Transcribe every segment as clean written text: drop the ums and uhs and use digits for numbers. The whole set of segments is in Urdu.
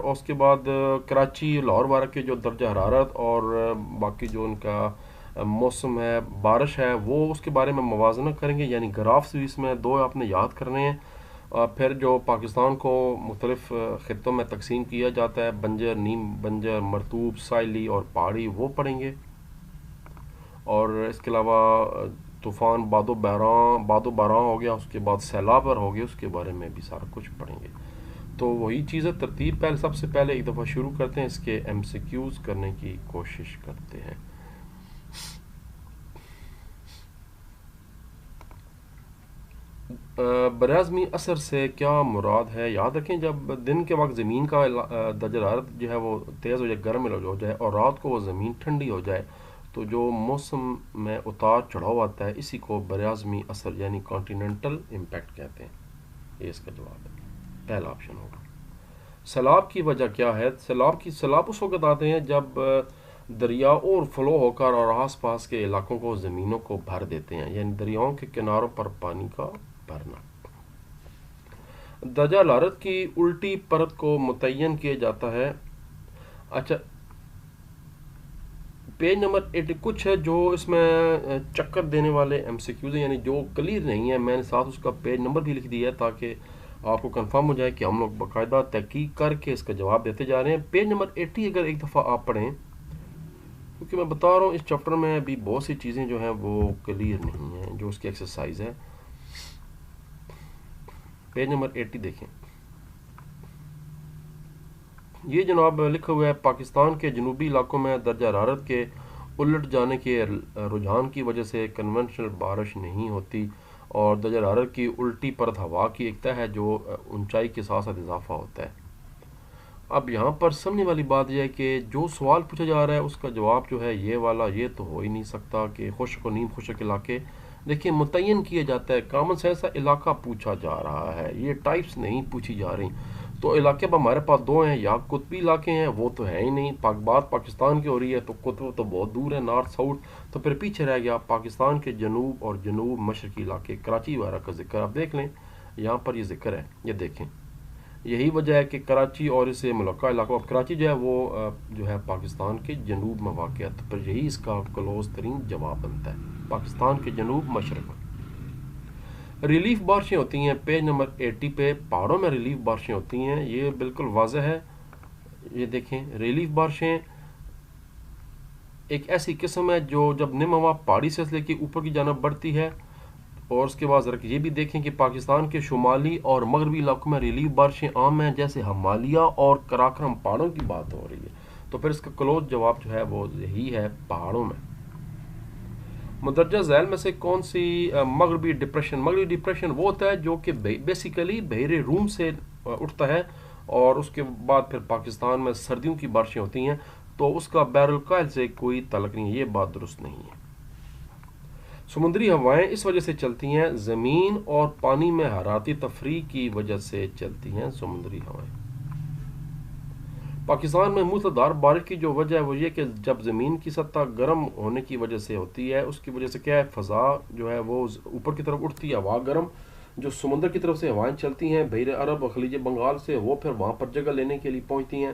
اور اس کے بعد کراچی لاہور وغیرہ کے جو درجہ حرارت اور باقی جو ان کا موسم ہے، بارش ہے، وہ اس کے بارے میں موازنہ کریں گے، یعنی گرافس بھی اس میں دو آپ نے یاد کرنے ہیں۔ پھر جو پاکستان کو مختلف خطوں میں تقسیم کیا جاتا ہے، بنجر، نیم بنجر، مرطوب، ساحلی اور پہاڑی، وہ پڑھیں گے۔ اور اس کے علاوہ طوفان، باد و باران ہو گیا، اس کے بعد سیلاب ہو گیا، اس کے بارے میں بھی سارا کچھ پڑھیں گے۔ تو وہی چیزیں ترتیب پہلے سب سے پہلے ایک دفعہ شروع کرتے ہیں، اس کے ایم سی کیوز کرنے کی کوشش کرتے ہیں۔ براعظمی اثر سے کیا مراد ہے؟ یاد رکھیں، جب دن کے وقت زمین کا درجہ حرارت جو ہے وہ تیز ہو جائے، گرم ہو جائے، اور رات کو وہ زمین ٹھنڈی ہو جائے، تو جو موسم میں اتار چڑھاؤ آتا ہے، اسی کو براعظمی اثر یعنی کانٹیننٹل امپیکٹ کہتے ہیں۔ یہ اس کا جواب ہے، پہلا آپشن ہوگا۔ سیلاب کی وجہ کیا ہے؟ سیلاب اس وقت آتے ہیں جب دریا اور فلو ہو کر اور آس پاس کے علاقوں کو، زمینوں کو بھر دیتے ہیں، یعنی دریاؤں کے کناروں پر پانی کا بھرنا۔ درجہ حرارت کی الٹی پرت کو متعین کیا جاتا ہے۔ اچھا، پیج نمبر 80 کچھ ہے جو اس میں چکر دینے والے ایم سی کیوز ہیں، یعنی جو کلیئر نہیں ہے، میں نے ساتھ اس کا پیج نمبر بھی لکھ دیا ہے تاکہ آپ کو کنفرم ہو جائے کہ ہم لوگ باقاعدہ تحقیق کر کے اس کا جواب دیتے جا رہے ہیں۔ پیج نمبر 80 اگر ایک دفعہ آپ پڑھیں، کیونکہ میں بتا رہا ہوں اس چیپٹر میں بھی بہت سی چیزیں جو ہیں وہ کلیئر نہیں ہیں، جو اس کی ایکسرسائز ہے۔ پیج نمبر 80 دیکھیں، یہ جناب لکھا ہوا ہے، پاکستان کے جنوبی علاقوں میں درجہ حرارت کے الٹ جانے کے رجحان کی وجہ سے کنونشنل بارش نہیں ہوتی، اور درجہ حرارت کی الٹی پرت ہوا کی ایک تہ ہے جو اونچائی کے ساتھ ساتھ اضافہ ہوتا ہے۔ اب یہاں پر سمجھنے والی بات یہ ہے کہ جو سوال پوچھا جا رہا ہے اس کا جواب جو ہے یہ والا، یہ تو ہو ہی نہیں سکتا کہ خشک و نیم خشک علاقے۔ دیکھیں، متعین کیا جاتا ہے، کامن سینس علاقہ پوچھا جا رہا ہے، یہ ٹائپس نہیں پوچھی جا رہی۔ تو علاقے اب ہمارے پاس دو ہیں، یا قطبی علاقے ہیں، وہ تو ہے ہی نہیں، بات پاکستان کی ہو رہی ہے، تو قطب تو بہت دور ہے، نارتھ ساؤتھ، تو پھر پیچھے رہ گیا پاکستان کے جنوب اور جنوب مشرقی علاقے، کراچی وغیرہ کا ذکر آپ دیکھ لیں، یہاں پر یہ ذکر ہے، یہ دیکھیں، یہی وجہ ہے کہ کراچی اور اسے ملکہ علاقہ، اب کراچی جو ہے وہ جو ہے پاکستان کے جنوب میں واقع ہے، تو پھر یہی اس کا کلوز ترین جواب بنتا ہے، پاکستان کے جنوب مشرق میں۔ ریلیف بارشیں ہوتی ہیں، پیج نمبر 80 پہ پہاڑوں میں ریلیف بارشیں ہوتی ہیں، یہ بالکل واضح ہے، یہ دیکھیں، ریلیف بارشیں ایک ایسی قسم ہے جو جب نم ہوا پہاڑی سلسلے کے اوپر کی جانب بڑھتی ہے، اور اس کے بعد ذرا یہ بھی دیکھیں کہ پاکستان کے شمالی اور مغربی علاقوں میں ریلیف بارشیں عام ہیں، جیسے ہمالیہ اور کراکرم پہاڑوں کی بات ہو رہی ہے، تو پھر اس کا کلوز جواب جو ہے وہ یہی ہے، پہاڑوں میں۔ مندرجہ ذیل میں سے کون سی مغربی ڈپریشن وہ ہوتا ہے جو کہ بیسیکلی بحیرہ روم سے اٹھتا ہے، اور اس کے بعد پھر پاکستان میں سردیوں کی بارشیں ہوتی ہیں، تو اس کا بحر الکاہل سے کوئی تعلق نہیں ہے، یہ بات درست نہیں ہے۔ سمندری ہوائیں اس وجہ سے چلتی ہیں، زمین اور پانی میں حرارتی تفریق کی وجہ سے چلتی ہیں سمندری ہوائیں۔ پاکستان میں موسلادھار بارش کی جو وجہ ہے وہ یہ کہ جب زمین کی سطح گرم ہونے کی وجہ سے ہوتی ہے، اس کی وجہ سے کیا ہے، فضا جو ہے وہ اوپر کی طرف اٹھتی ہے، ہوا گرم جو سمندر کی طرف سے ہوائیں چلتی ہیں بحیرہ عرب اور خلیج بنگال سے، وہ پھر وہاں پر جگہ لینے کے لیے پہنچتی ہیں،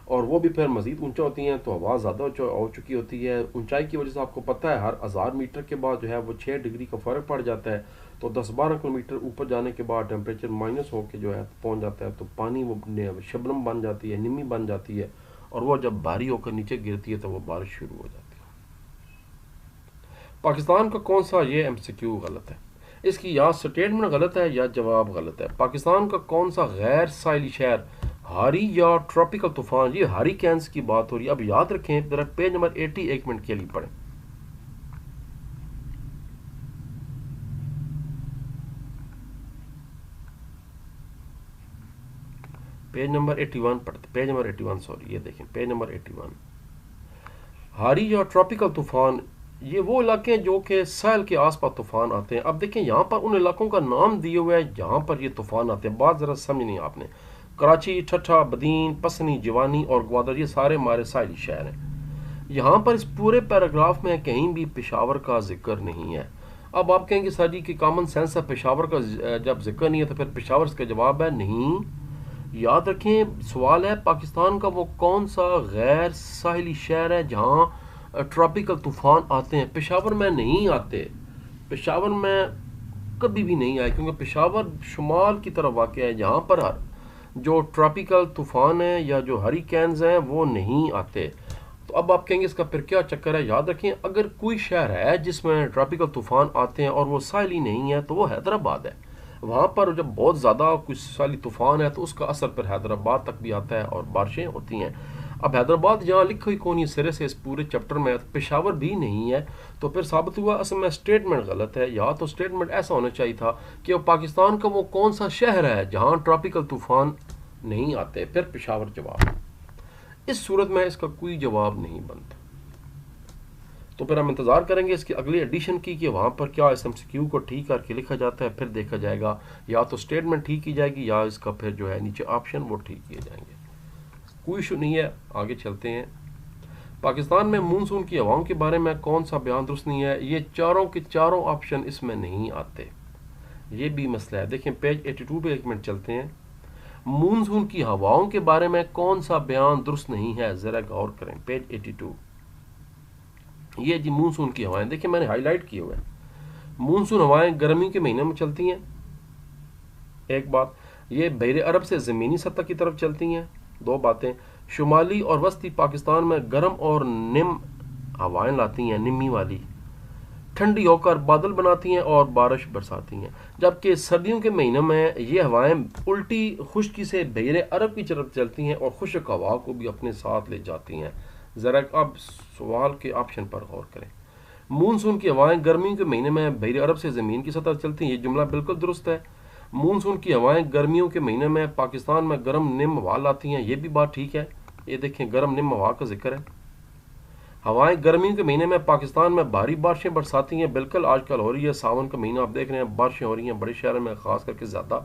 اور وہ بھی پھر مزید اونچا ہوتی ہیں، تو ہوا زیادہ ہو چکی ہوتی ہے، اونچائی کی وجہ سے آپ کو پتہ ہے ہر 1000 میٹر کے بعد جو ہے وہ 6 ڈگری کا فرق پڑ جاتا ہے، تو 10-12 کلومیٹر اوپر جانے کے بعد ٹیمپریچر مائنس ہو کے جو ہے پہنچ جاتا ہے، تو پانی وہ شبنم بن جاتی ہے، نمی بن جاتی ہے، اور وہ جب بھاری ہو کر نیچے گرتی ہے تو وہ بارش شروع ہو جاتی ہے۔ پاکستان کا کون سا یہ ایم سی کیو غلط ہے؟ اس کی یا سٹیٹمنٹ غلط ہے یا جواب غلط ہے۔ پاکستان کا کون سا غیر ساحلی شہر ہاری یا ٹراپیکل طوفان، یہ ہاری کینس کی بات ہو رہی ہے، اب یاد رکھیں ذرا پیج نمبر 80 ایک منٹ کے لیے پڑھیں۔ پیج نمبر 81 پڑھتے، پیج نمبر 81 سوری، یہ دیکھیں پیج نمبر 81۔ ہاری یا ٹراپیکل طوفان یہ وہ علاقے ہیں جو کہ ساحل کے آس پاس طوفان آتے ہیں۔ اب دیکھیں یہاں پر ان علاقوں کا نام دیے ہوئے ہے جہاں پر یہ طوفان آتے ہیں، بات ذرا سمجھنی آپ نے، کراچی، ٹھٹھا، بدین، پسنی، جوانی اور گوادر، یہ سارے ہمارے ساحلی شہر ہیں۔ یہاں پر اس پورے پیراگراف میں کہیں بھی پشاور کا ذکر نہیں ہے۔ اب آپ کہیں گے سر جی کہ کامن سینس ہے، پشاور کا جب ذکر نہیں ہے تو پھر پشاور اس کا جواب ہے نہیں، یاد رکھیں سوال ہے پاکستان کا وہ کون سا غیر ساحلی شہر ہے جہاں ٹراپیکل طوفان آتے ہیں؟ پشاور میں نہیں آتے، پشاور میں کبھی بھی نہیں آئے، کیونکہ پشاور شمال کی طرف واقع ہے جہاں پر جو ٹراپیکل طوفان ہیں یا جو ہریکینز ہیں وہ نہیں آتے۔ تو اب آپ کہیں گے اس کا پھر کیا چکر ہے؟ یاد رکھیں اگر کوئی شہر ہے جس میں ٹراپیکل طوفان آتے ہیں اور وہ ساحلی نہیں ہے تو وہ حیدرآباد ہے۔ وہاں پر جب بہت زیادہ کوئی ساحلی طوفان ہے تو اس کا اثر پھر حیدرآباد تک بھی آتا ہے اور بارشیں ہوتی ہیں۔ اب حیدرآباد جہاں لکھی کون سرے سے اس پورے چیپٹر میں پشاور بھی نہیں ہے، تو پھر ثابت ہوا اصل میں اسٹیٹمنٹ غلط ہے، یا تو اسٹیٹمنٹ ایسا ہونا چاہیے تھا کہ وہ پاکستان کا وہ کون سا شہر ہے جہاں ٹراپیکل طوفان نہیں آتے، پھر پشاور جواب۔ اس صورت میں اس کا کوئی جواب نہیں بنتا، تو پھر ہم انتظار کریں گے اس کی اگلی ایڈیشن کی کہ وہاں پر کیا اس MCQ کو ٹھیک کر کے لکھا جاتا ہے، پھر دیکھا جائے گا یا تو اسٹیٹمنٹ ٹھیک کی جائے گی یا اس کا پھر جو ہے نیچے آپشن وہ ٹھیک کیے جائیں گے۔ کوئی ایشو نہیں ہے، آگے چلتے ہیں۔ پاکستان میں مونسون کی ہواؤں کے بارے میں کون سا بیان درست نہیں ہے؟ یہ چاروں کے چاروں آپشن اس میں نہیں آتے، یہ بھی مسئلہ ہے۔ دیکھیں پیج 82 پہ ایک منٹ چلتے ہیں۔ مونسون کی ہواؤں کے بارے میں کون سا بیان درست نہیں ہے؟ ذرا غور کریں پیج 82۔ یہ جی مونسون کی ہوائیں، دیکھیں میں نے ہائی لائٹ کیے ہوئے ہیں۔ مونسون ہوائیں گرمی کے مہینے میں چلتی ہیں، ایک بات۔ یہ بحر عرب سے زمینی سطح کی طرف چلتی ہیں، دو باتیں۔ شمالی اور وسطی پاکستان میں گرم اور نم ہوائیں لاتی ہیں، نمی والی، ٹھنڈی ہو کر بادل بناتی ہیں اور بارش برساتی ہیں، جبکہ سردیوں کے مہینوں میں یہ ہوائیں الٹی خشکی سے بحر عرب کی طرف چلتی ہیں اور خشک ہوا کو بھی اپنے ساتھ لے جاتی ہیں۔ ذرا اب سوال کے آپشن پر غور کریں۔ مونسون کی ہوائیں گرمیوں کے مہینے میں بحر عرب سے زمین کی سطح چلتی ہیں، یہ جملہ بالکل درست ہے۔ مونسون کی ہوائیں گرمیوں کے مہینے میں پاکستان میں گرم نم ہوا لاتی ہیں، یہ بھی بات ٹھیک ہے، یہ دیکھیں گرم نم ہوا کا ذکر ہے۔ ہوائیں گرمیوں کے مہینے میں پاکستان میں بھاری بارشیں برساتی ہیں، بالکل آج کل ہو رہی ہے، ساون کا مہینہ آپ دیکھ رہے ہیں بارشیں ہو رہی ہیں بڑے شہروں میں خاص کر کے زیادہ۔